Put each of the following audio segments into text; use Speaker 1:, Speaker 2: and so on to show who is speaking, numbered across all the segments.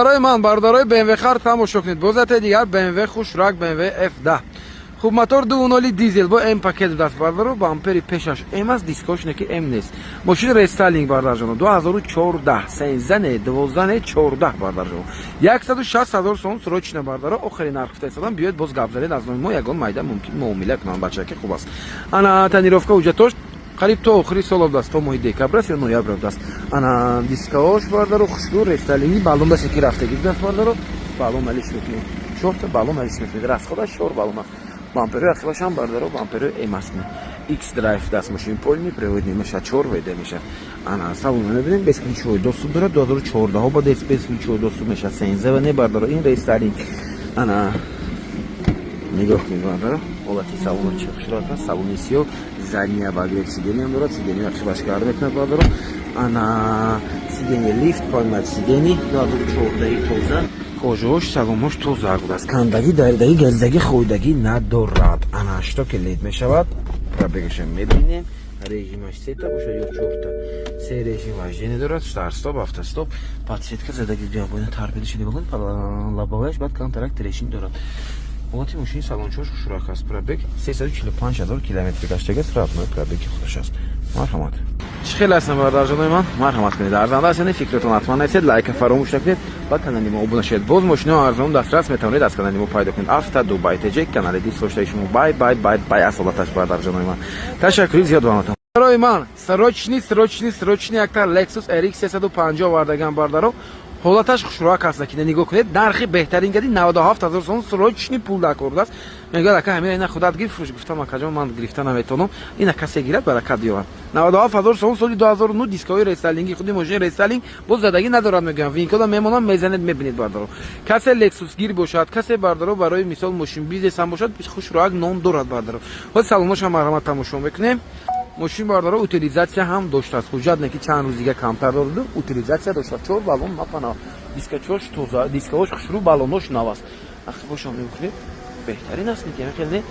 Speaker 1: برای من بردارای BMW خر تماشا کنید. بازات دیگر BMW خوشرنگ BMW F10. خوب موتور 2.0 دیزل با ام پاکت دست بردارو بامپری پیشش ام از دیسکوش نکی ام نیست. ماشین ریستایلینگ بردار جانو 2014 سنزن 12 14 بردار جانو 160,000 سوم سروچنه بردارو آخرین نرخ فرستادم بیاید باز گابزاری از ما یگان مایدا ممکن معامله کنم بچه که خوب است. انا تنیروفکا اوجتوش قریب تا آخری سال است تا ماه دکبر است یا نوامبر است. انا دیسکاش بردارو خوشبو ریستایلینگ بالون بس کی رفته گید دست بردارو بالون مالیش میکنه. شورت بالون مالیش میکنه. راست خودش شور بالون бампери ахилашам бардаро бампери эмасне X drive даст машин полный приводный меша 4 вейде меша ана салон мебинем без ключевой доступ дорад 2014 ба без ключевой доступ меша сенза не бардаро ин рестайлинг ана нигоҳ кунед бардаро ҳолати салон чиқширата салони сиё задния баги сиденьям дорад сиденьи ахилаш карда мекунад бардаро ана сиденьи лифт поймад сиденьи 2014 тоза кожош саломош тоза буд аст кандаги даридаги газдаги хойдаги надорад ана что клид мешавад пробегаш мебинем режимаш сета бошад ё чорта се режим вождение дорад старт стоп автостоп подсветка задаги ҷавона торпедаши нигоҳ кун лобоваяш баъд контракт трешин дорад ҳолати мошини салончош хушрах аст пробег 345,000 километр гаштагист рафтной пробеги худаш аст марҳамат خیلی هستم برادران من مرحمت کنید ارزنده هستید فکرتون حتما نرسید لایک فراموش نکنید با کانال ما ابونه شید باز ماشین ارزان دسترس میتونید از کانال ما پیدا کنید افتا دبی تج کانال دی سوشال شما بای بای بای بای اصالتش برادران من تشکر زیاد вам برای من срочный یک تا Lexus RX 350 وردگان بردارو ҳолаташ хушроак аст ки нигоҳ кунед нархи беҳтарин гади 97,000 сом срочный пул дакорд аст мегӯяд ака ҳамин ина худат гирифт фурӯш гуфтам акаҷон ман гирифта наметонам ина касе гирад баракат биёрад 97,000 сом соли 2009 дискаҳои рестайлинги худи мошини рестайлинг боз задагӣ надорад мегӯям винкода мемонам мезанед мебинед бардаро касе Lexus гир бошад касе бардаро барои мисол мошин бизнес ҳам бошад хушроак ном дорад бардаро ҳоз саломошам марҳамат тамошо мекунем ماشین باردارا утилизация هم داشت است حجت نه که چند روز دیگه کمتر داره утилизация داشت است چهار بالون مپنا دیسکاچوش توزا دیسکاوش خشرو بالونش نواست اخی باشم میکنید بهترین است میگم خیلی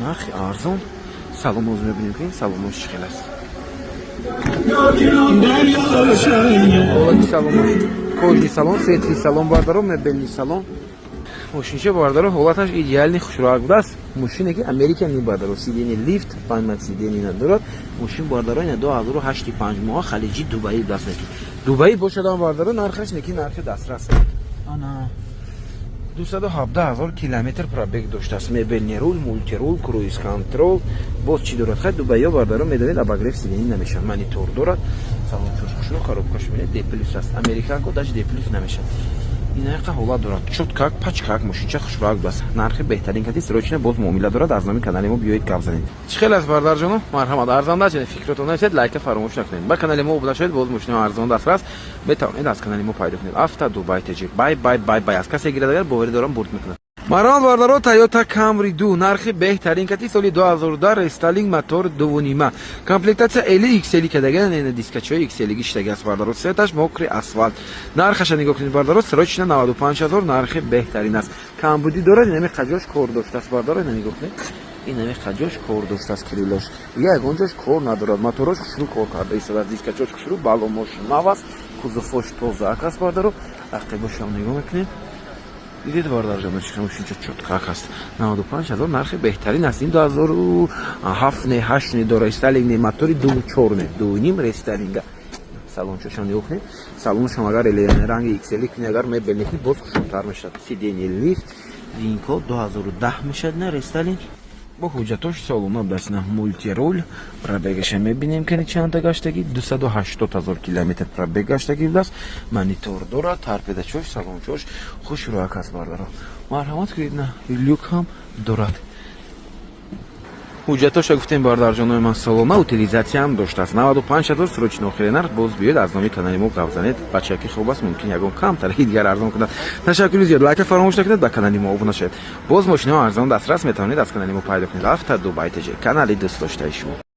Speaker 1: نرخ ارزان سالن موز میبینیم که این سالنش خیلی است سالنش کلی سالن سیتری سالن باردارا مبلی سالن ماشینچه باردارو حالتش ایدئال خوشرنگ بود است ماشینی که امریکایی باردارو سیدنی لیفت پایمت سیدنی ندارد ماشین باردارو اینا 2008 5 ماه خلیجی دبی دست نکی دبی باشد باردارو نرخش نکی نرخ دسترس انا 217,000 کیلومتر پرابگ داشته است مبل رول مولتی رول کرویز کنترل باز چی دارد خد دبی باردارو میدونید اباگرف سیدنی نمیشه مانیتور دارد سالن خوشرو خرابکاش میاد دی پلاس است امریکا کو داش دی پلاس نمیشه این حقیقت حالا دارد چوتکاک پچکاک ماشینچه خوشرنگ است نرخ بهترین کتی سروچنه باز معامله دارد از نام کانال ما بیایید گپ زنید خیلی از برادر جانم مرحمت ارزنده است فکرتون نرسید لایک فراموش نکنید با کانال ما ابونه شید باز ماشین ارزان دسترس بتوانید از کانال ما پیدا کنید افتا دبی تج بای بای بای بای از کسی گیرد اگر باوری دارم برد میکنه مرحمت باردارو تویوتا کامری 2 نرخ بهترین کتی سال 2010 ریستایلینگ موتور 2.5 کامپلکتاسیا ال XL که دیگه نه دیسکچوی XL گیشتگی است باردارو سرتش موکری اسفالت نرخش نگاه کنید باردارو سروچنه 95,000 نرخ بهترین است کامبودی داره نمی خجاش کور داشته است باردارو نگاه کنید این نمی خجاش کور داشته است کلیلش یک اونجاش کور ندارد موتورش شروع کار کرده است از دیسکچوش شروع بالونش نواس کوزوفش توزه است باردارو عقبش هم نگاه میکنید دیدید باردار جان ماشین چوتکاک است 95,000 نرخ بهترین است این 2007 نه 8 نه داره استایلینگ موتوری 2.4 نه 2.5 رستایلینگ салон чошан ёхне салон шумо агар ранги XL кунед агар мебелни боз хушрунтар мешавад сиденьи лифт винко 2010 мешавад на рестайлинг бо ҳуҷҷатош салона дастна мультирол пробегаша мебинем ки чанда гаштаги 280,000 километр пробег гаштаги будаст монитор дорад торпедачош салончош хушроак аст бардаро марҳамат кунед на люк ҳам дорад ҳуҷҷатоша гуфтем бародарҷонои ман салона утилизация ҳам доштааст 95,000 срочно охирин нарх боз биёед аз номи канали мо гап занед бачаки хуб аст мумкин ягон камтари дигар арзон кунад ташаккури зиёд лайка фаромӯш накунед ба канали мо обуна шавед боз мошинаҳо арзон дастрас метавонед аз канали мо пайдо кунед рафта дубай тж канали дӯст доштаи шумо